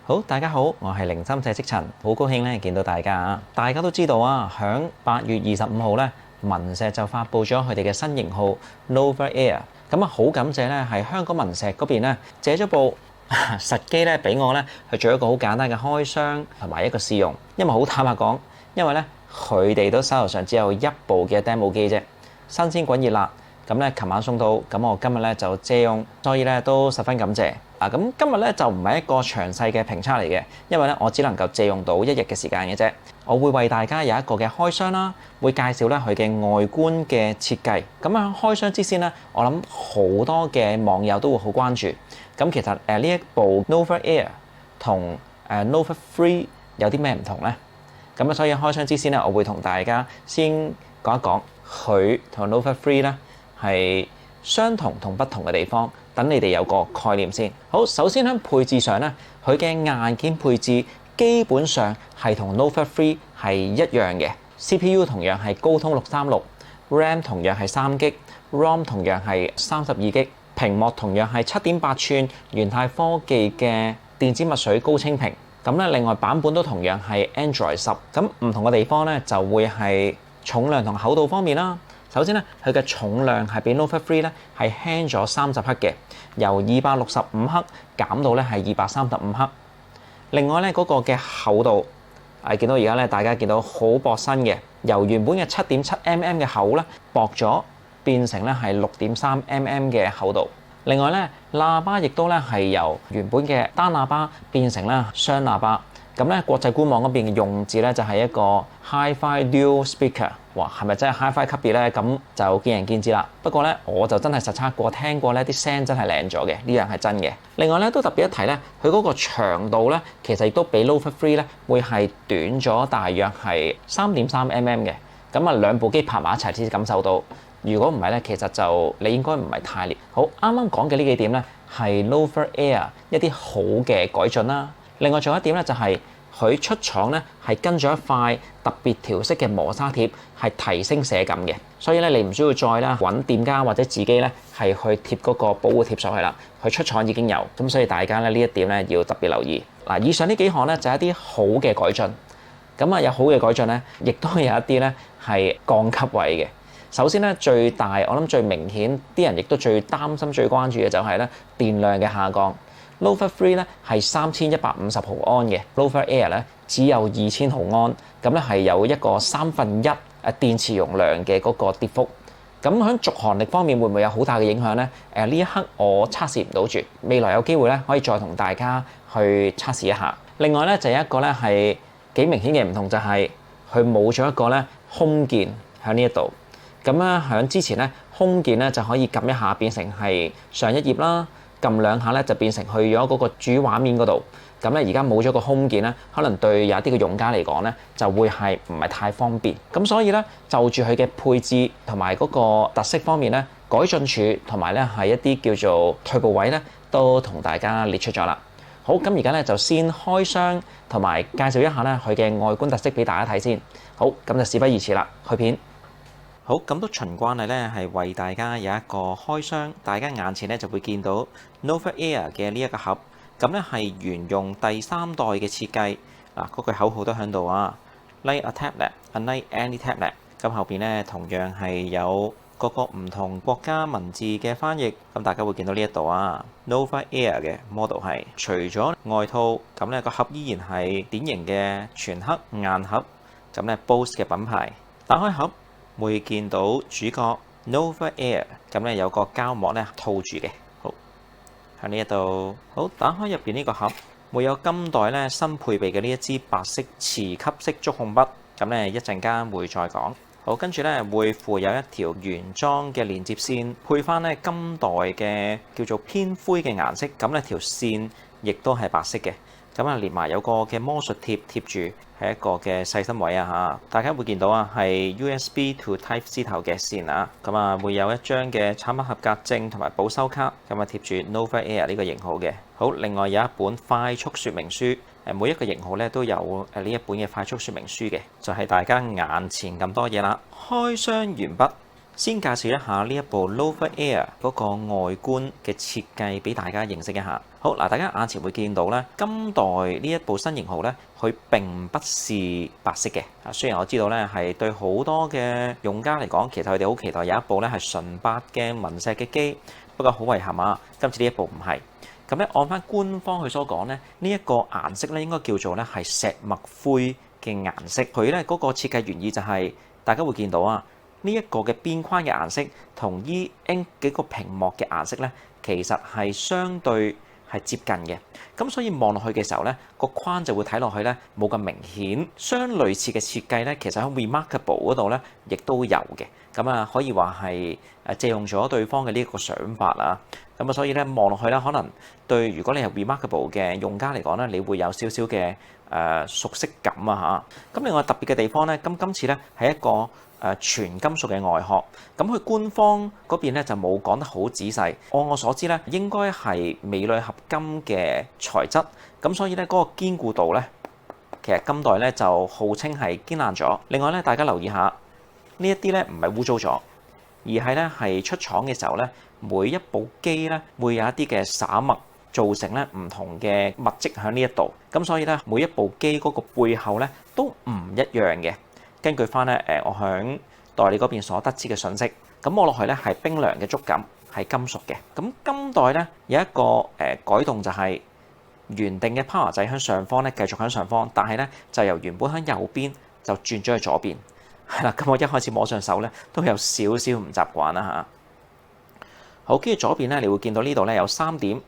好，大家好，我係零三舍職陳，好高興咧見到大家啊！大家都知道啊，響8月25號咧，文石就發布咗佢哋嘅新型號 Nova Air。咁啊，好感謝咧，係香港文石嗰邊咧借咗部實機咧俾我咧去做一個好簡單嘅開箱同埋一個試用。因為好坦白講，因為咧佢哋都手頭上只有一部嘅 demo 機啫，新鮮滾熱辣。咁咧，琴晚送到，咁我今日咧就借用，所以咧都十分感謝。咁今日咧就唔係一個詳細嘅評測嚟嘅，因為咧我只能夠借用到1日嘅時間嘅啫。我會為大家有一個嘅開箱啦，會介紹咧佢嘅外觀嘅設計。咁喺開箱之前咧，我諗好多嘅網友都會好關注。咁其實呢一部 Nova Air 同Nova Free 有啲咩唔同咧？咁所以開箱之前咧，我會同大家先講一講佢同 Nova Free 咧係相同同不同嘅地方，等你哋有個概念先。好，首先喺配置上咧，佢嘅硬件配置基本上係同 Nova Free 係一樣嘅。CPU 同樣係高通636，RAM 同樣係3GB，ROM 同樣係32GB，屏幕同樣係7.8寸元泰科技嘅電子墨水高清屏。咁咧，另外版本都同樣係 Android 10。咁唔同嘅地方咧，就會係重量同厚度方面啦。首先咧，佢嘅重量係比 Nova Free 咧係輕咗30克嘅，由265克減到咧係235克。另外咧嗰個嘅厚度，見到而家咧大家見到好薄身嘅，由原本嘅7.7mm 嘅厚咧薄咗，變成咧係6.3mm 嘅厚度。另外咧，喇叭亦都咧係由原本嘅單喇叭變成咧雙喇叭。咁咧，國際官網嗰邊嘅用字咧就係一個 Hi-Fi Dual Speaker。哇，係咪真係 Hi-Fi 級別咧？咁就見仁見智啦。不過咧，我就真係實測過，聽過咧啲聲真係靚咗嘅，呢樣係真嘅。另外咧，都特別一提咧，佢嗰個長度咧，其實亦都比 Nova Free 咧會係短咗大約係3.3mm嘅。咁啊，兩部機拍埋一齊先感受到。如果唔係咧，其實就你應該唔係太烈。好，啱啱講嘅呢幾點咧，係 Nova Air 一啲好嘅改進啦。另外仲有一點咧，就係佢出廠咧係跟咗一塊特別調色嘅磨砂貼，係提升寫感嘅。所以咧，你唔需要再啦揾店家或者自己咧係去貼嗰個保護貼上去啦。佢出廠已經有，咁所以大家咧呢一點咧要特別留意。嗱，以上呢幾項咧就係一啲好嘅改進。咁啊，有好嘅改進咧，亦都有一啲咧係降級位嘅。首先咧，最大我諗最明顯，啲人亦都最擔心、最關注嘅就係咧電量嘅下降。Nova Free 咧係3150毫安嘅 ，Nova Air 咧只有2000毫安，咁咧係有一個1/3電池容量嘅嗰個跌幅。咁喺續航力方面會唔會有好大嘅影響咧？呢一刻我測試唔到住，未來有機會咧可以再同大家去測試一下。另外咧就有一個咧係幾明顯嘅唔同，就係佢冇咗一個咧 Home 鍵喺呢一度。咁咧喺之前咧 Home 鍵咧就可以撳一下變成係上一頁啦。撳兩下咧就變成去咗嗰個主畫面嗰度，咁咧而家冇咗個 Home 鍵咧，可能對有一啲嘅用家嚟講咧就會係唔係太方便。咁所以咧就住佢嘅配置同埋嗰個特色方面咧，改進處同埋咧係一啲叫做退步位咧，都同大家列出咗啦。好，咁而家咧就先開箱同埋介紹一下咧佢嘅外觀特色俾大家睇先。好，咁就事不宜遲啦，去片。好，咁都循慣例咧，係為大家有一個開箱，大家眼前咧就會見到 Nova Air 嘅呢一個盒，咁咧係沿用第3代嘅設計，嗱嗰句口號都喺度啊 ，Like a tablet，unlike any tablet。咁後邊咧同樣係有各個唔同國家文字嘅翻譯，咁大家會見到呢一度啊 ，Nova Air 嘅 model 係除咗外套，咁咧個盒依然係典型嘅全黑硬盒，咁咧 Bose 嘅品牌，打開盒。會見到主角 Nova Air， 咁咧有個膠膜咧套住嘅。好，喺呢一度，好，打開入邊呢個盒，會有今代咧新配備嘅呢一支白色磁吸式觸控筆，咁咧一陣間會再講。好，跟住咧會附有一條原裝嘅連接線，配翻咧今代嘅叫做偏灰嘅顏色，咁咧條線亦都係白色嘅。咁啊，連埋有個嘅魔術貼貼住，係一個嘅細心位啊嚇！大家會見到啊，係 USB to Type C 頭嘅線啊。咁啊，會有一張嘅產品合格證同埋保修卡，咁啊貼住 Nova Air 呢個型號嘅。好，另外有一本快速說明書，每一個型號咧都有呢一本嘅快速說明書嘅，就係大家眼前咁多嘢啦。開箱完畢。先介紹一下呢一部 Nova Air 嗰個外觀嘅設計俾大家認識一下。好嗱，大家眼前會見到咧，今代呢一部新型號咧，佢並不是白色嘅。啊，雖然我知道咧係對好多嘅用家嚟講，其實佢哋好期待有一部咧係純白嘅紋石嘅機，不過好遺憾啊，今次呢一部唔係。咁咧按翻官方佢所講咧，呢一個顏色咧應該叫做咧係石墨灰嘅顏色。佢咧嗰個設計原意就係大家會見到啊。呢一個嘅邊框嘅顏色同 E-Ink 幾個屏幕嘅顏色咧，其實係相對係接近嘅。咁所以望落去嘅時候咧，個框就會睇落去咧冇咁明顯。相類似嘅設計咧，其實喺 Remarkable 嗰度咧，亦都有嘅。咁啊，可以話係借用咗對方嘅呢一個想法啊。咁啊，所以咧望落去咧，可能對如果你係 Remarkable 嘅用家嚟講咧，你會有少少嘅熟悉感啊嚇。咁另外特別嘅地方咧，今次咧係一個全金屬嘅外殼，咁佢官方嗰邊咧就冇講得好仔細。按我所知咧，應該係鎂鋁合金嘅材質，咁所以咧嗰個堅固度咧，其實今代咧就號稱係堅爛咗。另外咧，大家留意下呢一啲咧唔係污糟咗，而係咧係出廠嘅時候咧，每一部機咧會有一啲嘅灑墨造成咧唔同嘅物質喺呢一度，咁所以咧每一部機嗰個背後咧都唔一樣嘅。根據翻咧我響代理嗰邊所得知嘅信息，咁摸落去咧係冰涼嘅觸感，係金屬嘅。咁今代咧有一個改動就係原定嘅 power 掣喺上方咧繼續喺上方，但係咧就由原本喺右邊就轉咗去左邊。係啦，咁我一開始摸上手咧都有少少唔習慣啦嚇。好，跟住左邊咧你會見到呢度咧有3點，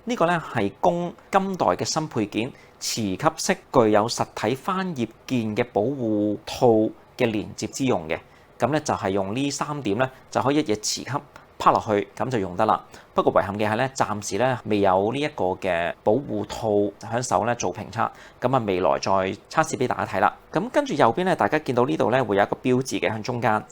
呢個咧係供今代嘅新配件磁吸式具有實體翻頁件嘅保護套嘅連接之用嘅。咁咧就係用呢3點咧就可以一嘢磁吸拍落去，咁就用得啦。不過遺憾嘅係咧，暫時咧未有呢一個嘅保護套喺手咧做評測，咁啊未來再測試俾大家睇啦。咁跟住右邊咧，大家見到呢度咧會有一個標誌嘅喺中間。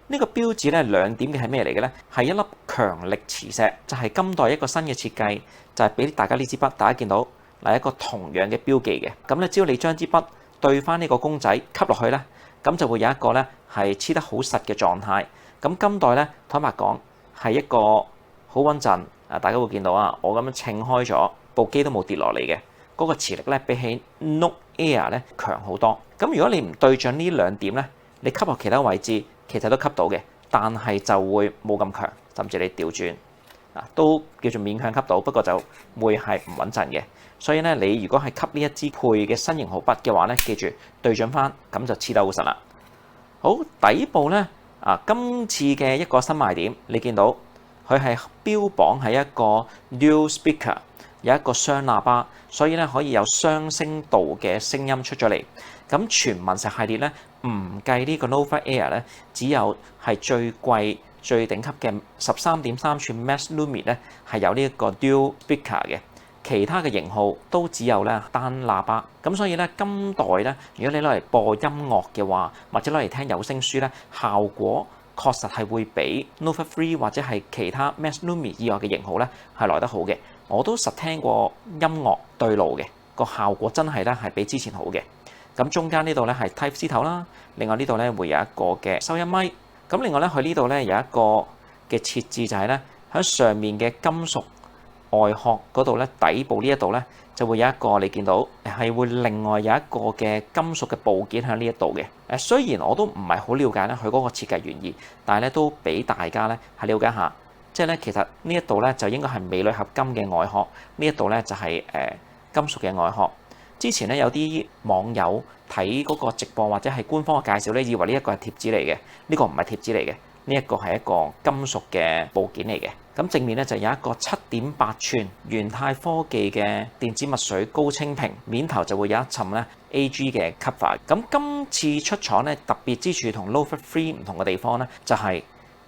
呢個標誌咧2點嘅係咩嚟嘅咧？係一粒強力磁石，就係今代一個新嘅設計，就係俾大家呢支筆，大家見到嗱一個同樣嘅標記嘅。咁咧只要你將支筆對翻呢個公仔吸落去咧，咁就會有一個咧係黐得好實嘅狀態。咁今代咧坦白講係一個好穩陣啊！大家會見到啊，我咁樣稱開咗部機都冇跌落嚟嘅，嗰個磁力咧比起 Note Air 咧強好多。咁如果你唔對準呢2點咧，你吸落其他位置其實都吸到嘅，但係就會冇咁強，甚至你調轉啊都叫做勉強吸到，不過就會係唔穩陣嘅。所以咧，你如果係吸呢一支配嘅新型號筆嘅話咧，記住對準翻，咁就黐得好實啦。好，底部咧今次嘅一個新賣點，你見到佢係標榜係一個 Dual Speaker， 有一個雙喇叭，所以咧可以有雙聲道嘅聲音出咗嚟。咁全紋石系列咧，唔計呢個 Nova Air 咧，只有係最貴最頂級嘅13.3寸 Max Lumi 咧，係有呢一個 Dual Speaker 嘅。其他嘅型號都只有咧單喇叭。咁所以咧今代咧，如果你攞嚟播音樂嘅話，或者攞嚟聽有聲書咧，效果確實係會比 Nova 3或者係其他 Max Lumi 以外嘅型號咧係來得好嘅。我都實聽過音樂對路嘅，個效果真係咧係比之前好嘅。咁中間呢度咧係 Type C 頭啦，另外呢度咧會有一個嘅收音咪。咁另外咧佢呢度咧有一個嘅設置就係咧喺上面嘅金屬外殼嗰度咧，底部呢一度咧就會有一個你見到係會另外有一個嘅金屬嘅部件喺呢一度嘅。雖然我都唔係好了解咧佢嗰個設計原意，但係咧都俾大家咧係了解下，即係咧其實呢一度咧就應該係鎂鋁合金嘅外殼，呢一度咧就係金屬嘅外殼。之前咧有啲網友睇嗰個直播或者係官方嘅介紹咧，以為呢一個係貼紙嚟嘅，呢個唔係貼紙嚟嘅，呢一個係一個金屬嘅部件嚟嘅。咁正面咧就有一個7.8寸元泰科技嘅電子墨水高清屏，面頭就會有一層咧 AG 嘅 cover。咁今次出廠咧特別之處同 Nova 3唔同嘅地方咧，就係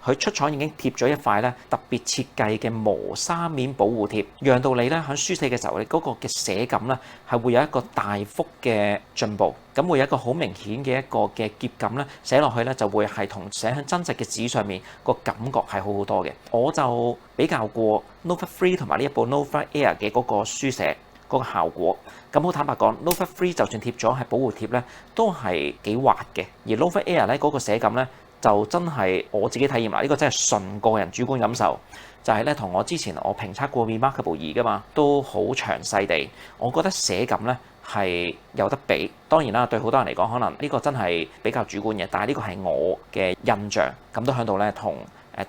佢出廠已經貼咗一塊咧特別設計嘅磨砂面保護貼，讓到你咧喺書寫嘅時候，你嗰個嘅寫感咧係會有一個大幅嘅進步，咁會有一個好明顯嘅一個嘅摺感咧，寫落去咧就會係同寫喺真實嘅紙上面個感覺係好好多嘅。我就比較過 Nova 3同埋呢一部 Nova Air 嘅嗰個書寫嗰個效果。咁好坦白講 ，Nova 3就算貼咗係保護貼咧，都係幾滑嘅。而 Nova Air 咧嗰個寫感咧就真係我自己體驗啦，呢個真係純個人主觀感受，就係咧同我之前我評測過 Remarkable 2噶嘛，都好詳細地，我覺得寫感咧係有得比。當然啦，對好多人嚟講，可能呢個真係比較主觀嘅，但係呢個係我嘅印象，咁都喺度咧同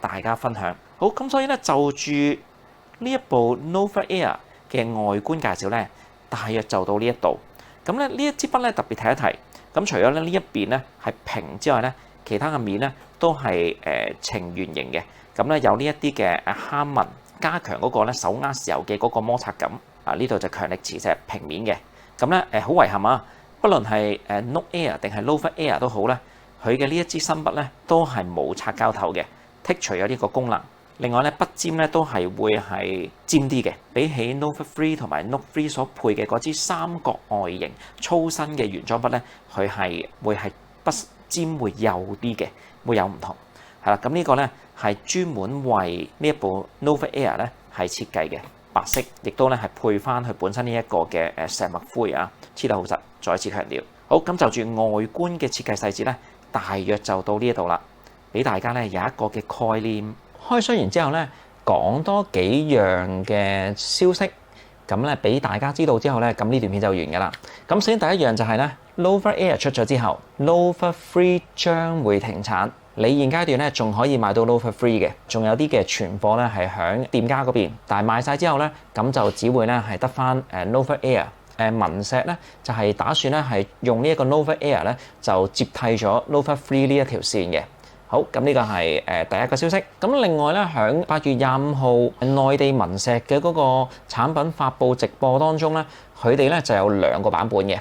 大家分享。好，咁所以咧就住呢一部 Nova Air 嘅外觀介紹咧，大約就到呢一度。咁咧呢一支筆咧特別提一提，咁除咗咧呢一邊咧係平之外咧，其他嘅面咧都係呈圓形嘅。咁咧有呢一啲嘅坑紋，加強嗰個咧手握時候嘅嗰個摩擦感。啊，呢度就強力磁石平面嘅。咁咧好遺憾啊，不論係Note Air 定係 Nova Air 都好咧，佢嘅呢一支新筆咧都係冇擦膠頭嘅，剔除咗呢個功能。另外咧，筆尖咧都係會係尖啲嘅，比起 Nova 3同埋 Note 3所配嘅嗰支三角外形粗身嘅原裝筆咧，佢係會係筆尖會幼啲嘅，會有唔同。係啦，咁呢個咧係專門為呢一部 Nova Air 咧係設計嘅，白色，亦都咧係配翻佢本身呢一個嘅石墨灰啊，黐得好實。再次強調，好，咁就住外觀嘅設計細節咧，大約就到呢一度啦，俾大家咧有一個嘅概念。開箱完之後咧，講多幾樣嘅消息，咁咧俾大家知道之後咧，咁呢段片就完㗎啦。咁首先第一樣就係咧 Nova Air 出咗之後 ，Nova 3將會停產。你現階段咧仲可以買到 Nova 3嘅，仲有啲嘅存貨咧係響店家嗰邊，但係賣晒之後咧，咁就只會咧係得翻Nova Air。文石咧就係打算咧係用呢一個 Nova Air 咧就接替咗 Nova 3呢一條線嘅。好，咁呢個係第一個消息。咁另外咧，響8月25號內地文石嘅嗰個產品發布直播當中咧，佢哋咧就有兩個版本嘅。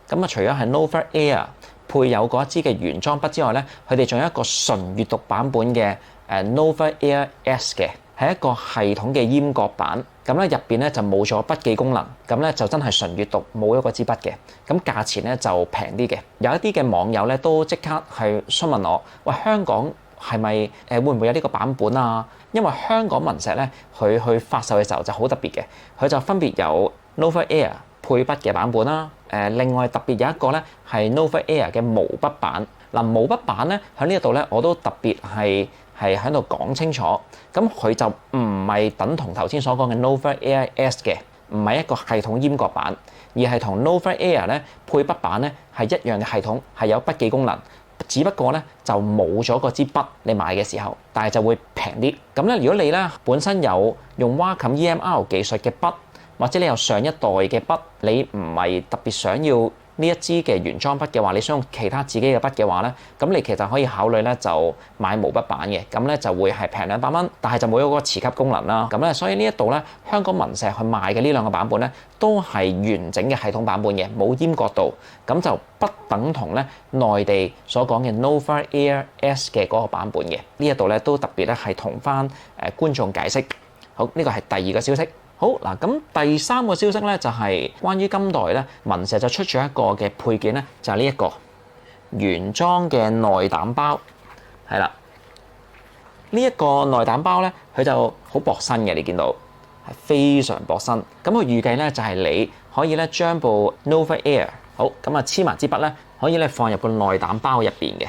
咁啊，除咗係 Nova Air 配有嗰一支嘅原裝筆之外咧，佢哋仲有一個純閱讀版本嘅Nova Air S 嘅，係一個系統嘅閹割版。咁咧入邊咧就冇咗筆記功能，咁咧就真係純閱讀，冇咗嗰支筆嘅。咁價錢咧就平啲嘅。有一啲嘅網友咧都即刻係詢問我：喂，香港係咪會唔會有呢個版本啊？因為香港文石咧佢去發售嘅時候就好特別嘅，佢就分別有 Nova Air 配筆嘅版本啦。另外特別有一個咧係 Nova Air 嘅毛筆版。嗱，毛筆版咧喺呢一度咧我都特別係喺度講清楚，咁佢就唔係等同頭先所講嘅 Nova Air S 嘅，唔係一個系統閹割版，而係同 Nova Air 咧配筆版咧係一樣嘅系統，係有筆記功能，只不過咧就冇咗嗰支筆你買嘅時候，但係就會平啲。咁咧，如果你咧本身有用 Wacom EMR 技術嘅筆，或者你有上一代嘅筆，你唔係特別想要呢一支嘅原裝筆嘅話，你想用其他自己嘅筆嘅話咧，咁你其實可以考慮咧就買毛筆版嘅，咁咧就會係平200蚊，但係就冇咗嗰個磁吸功能啦。咁咧，所以呢一度咧，香港文石去賣嘅呢兩個版本咧，都係完整嘅系統版本嘅，冇閹割度，咁就不等同咧內地所講嘅 Nova Air S 嘅嗰個版本嘅。呢一度咧都特別咧係同翻觀眾解釋。好，呢個係第二個消息。好嗱，咁第三個消息咧就係關於今代咧文石就出咗一個嘅配件咧，就係呢一個原裝嘅內膽包，係啦。呢一個內膽包咧，佢就好薄身嘅，你見到係非常薄身。咁佢預計咧就係你可以咧將部 Nova Air 好咁啊黐埋支筆咧，可以咧放入個內膽包入邊嘅。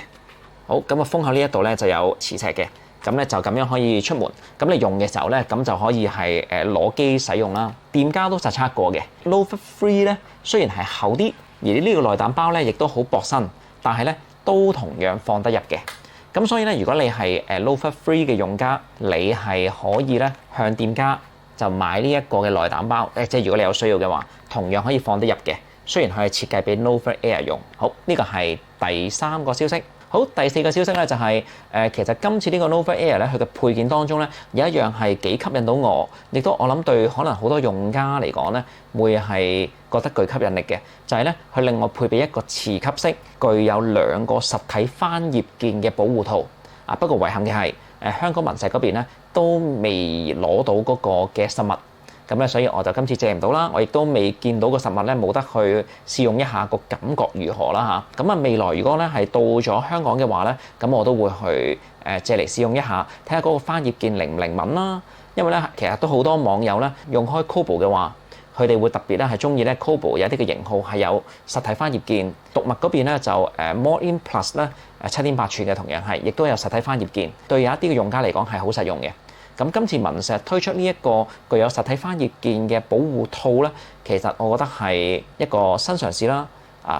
好，咁啊封口呢一度咧就有磁石嘅。咁咧就咁樣可以出門，咁你用嘅時候咧，咁就可以係攞機使用啦。店家都實測過嘅 Nova 3咧，雖然係厚啲，而呢個內膽包咧亦都好薄身，但係咧都同樣放得入嘅。咁所以咧，如果你係Nova 3嘅用家，你係可以咧向店家就買呢一個嘅內膽包，即係如果你有需要嘅話，同樣可以放得入嘅。雖然佢係設計俾 Nova Air 用。好，呢個係第三個消息。好，第四個消息咧就係其實今次呢個 Nova Air 咧，佢嘅配件當中咧有一樣係幾吸引到我，亦都我諗對可能好多用家嚟講咧會係覺得具吸引力嘅，就係咧佢另外配備一個磁吸式、具有2個實體翻頁鍵嘅保護套。啊，不過遺憾嘅係香港文石嗰邊咧都未攞到嗰個嘅實物。咁咧，所以我就今次借唔到啦，我亦都未見到個實物咧，冇得去試用一下個感覺如何啦嚇。咁啊，未來如果咧係到咗香港嘅話咧，咁我都會去借嚟試用一下，睇下嗰個翻頁鍵靈唔靈敏啦。因為咧，其實都好多網友咧用開 Kobo 嘅話，佢哋會特別咧係中意咧 Kobo 有啲嘅型號係有實體翻頁鍵。讀物嗰邊咧就More-in Plus 咧7.8寸嘅同樣係，亦都有實體翻頁鍵，對有一啲嘅用家嚟講係好實用嘅。咁今次文石推出呢一個具有實體翻頁鍵嘅保護套咧，其實我覺得係一個新嘗試啦。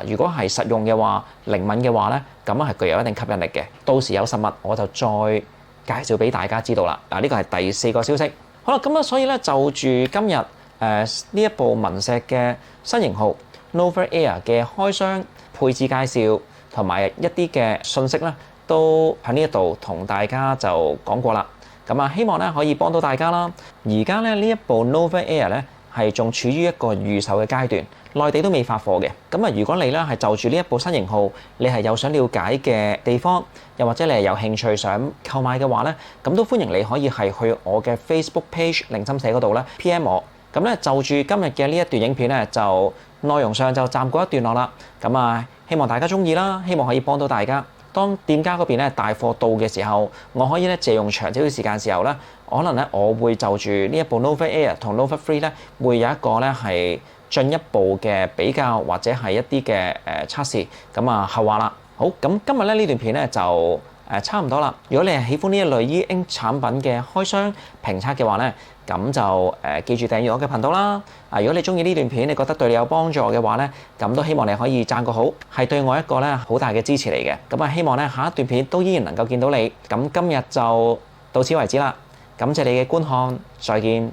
如果係實用嘅話、靈敏嘅話咧，咁係具有一定吸引力嘅。到時有實物我就再介紹俾大家知道啦。呢個係第4個消息。好啦，咁所以咧就住今日呢一部文石嘅新型號 Nova Air 嘅開箱配置介紹同埋一啲嘅信息咧，都喺呢一度同大家就講過啦。希望咧可以幫到大家啦。而家咧呢一部 Nova Air 咧係仲處於一個預售嘅階段，內地都未發貨嘅。如果你咧係就住呢一部新型號，你係有想了解嘅地方，又或者你係有興趣想購買嘅話咧，咁都歡迎你可以係去我嘅 Facebook page 零心社嗰度咧 PM 我。就住今日嘅呢一段影片咧，就內容上就暫告一段落啦。希望大家中意啦，希望可以幫到大家。當店家嗰邊咧大貨到嘅時候，我可以咧借用長少少時間時候咧，可能咧我會就住呢一部 Nova Air 同 Nova Free 咧，會有一個咧係進一步嘅比較或者係一啲嘅測試。後話啦。好，咁今日咧呢段片咧就差唔多啦。如果你係喜歡呢一類 E Ink 產品嘅開箱評測嘅話咧，咁就記住訂閱我嘅頻道啦。如果你中意呢段片，你覺得對你有幫助嘅話咧，咁都希望你可以讚個好，係對我一個咧好大嘅支持嚟嘅。希望咧下一段片都依然能夠見到你。咁今日就到此為止啦，感謝你嘅觀看，再見。